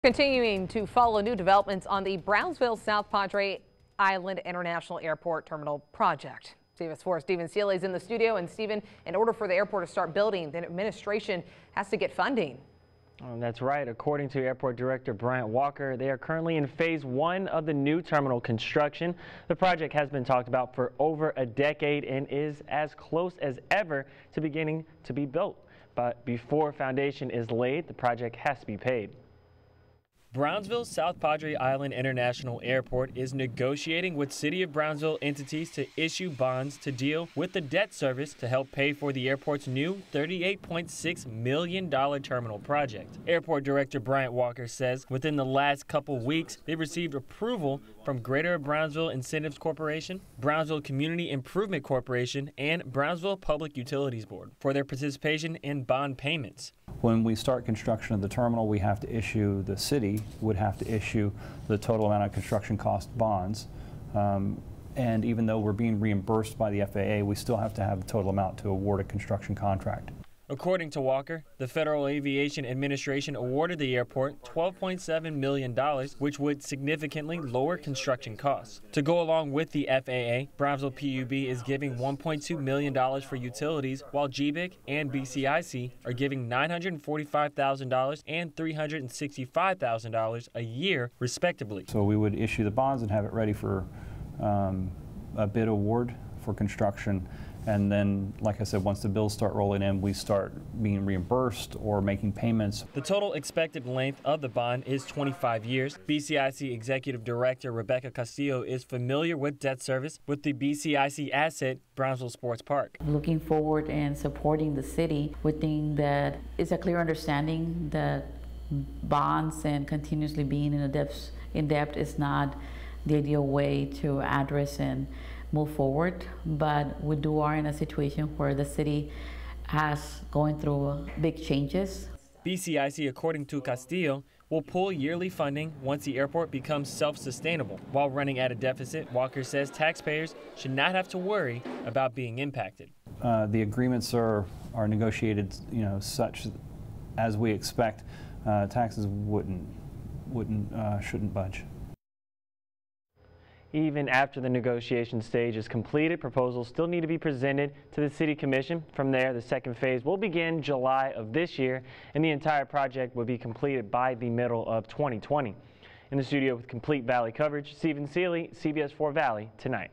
Continuing to follow new developments on the Brownsville South Padre Island International Airport Terminal project. CBS 4's Stephen Sealy is in the studio. And Stephen, in order for the airport to start building, the administration has to get funding. That's right. According to Airport Director Bryant Walker, they are currently in phase 1 of the new terminal construction. The project has been talked about for over a decade and is as close as ever to beginning to be built. But before foundation is laid, the project has to be paid. Brownsville South Padre Island International Airport is negotiating with City of Brownsville entities to issue bonds to deal with the debt service to help pay for the airport's new $38.6 million terminal project. Airport Director Bryant Walker says within the last couple weeks, they received approval from Greater Brownsville Incentives Corporation, Brownsville Community Improvement Corporation, and Brownsville Public Utilities Board for their participation in bond payments. When we start construction of the terminal, we have to issue, the city would have to issue the total amount of construction cost bonds. And even though we're being reimbursed by the FAA, we still have to have the total amount to award a construction contract. According to Walker, the Federal Aviation Administration awarded the airport $12.7 million, which would significantly lower construction costs. To go along with the FAA, Brownsville PUB is giving $1.2 million for utilities, while GBIC and BCIC are giving $945,000 and $365,000 a year, respectively. So we would issue the bonds and have it ready for a bid award for construction. And then, like I said, once the bills start rolling in, we start being reimbursed or making payments. The total expected length of the bond is 25 years. BCIC Executive Director Rebecca Castillo is familiar with debt service with the BCIC asset, Brownsville Sports Park. Looking forward and supporting the city, we think that it's a clear understanding that bonds and continuously being in debt is not the ideal way to address and move forward, but we are in a situation where the city has going through big changes. BCIC, according to Castillo, will pull yearly funding once the airport becomes self-sustainable. While running at a deficit, Walker says taxpayers should not have to worry about being impacted. The agreements are negotiated, such as we expect. Taxes shouldn't budge. Even after the negotiation stage is completed, proposals still need to be presented to the City Commission. From there, the second phase will begin July of this year, and the entire project will be completed by the middle of 2020. In the studio with complete Valley coverage, Stephen Sealy, CBS 4 Valley Tonight.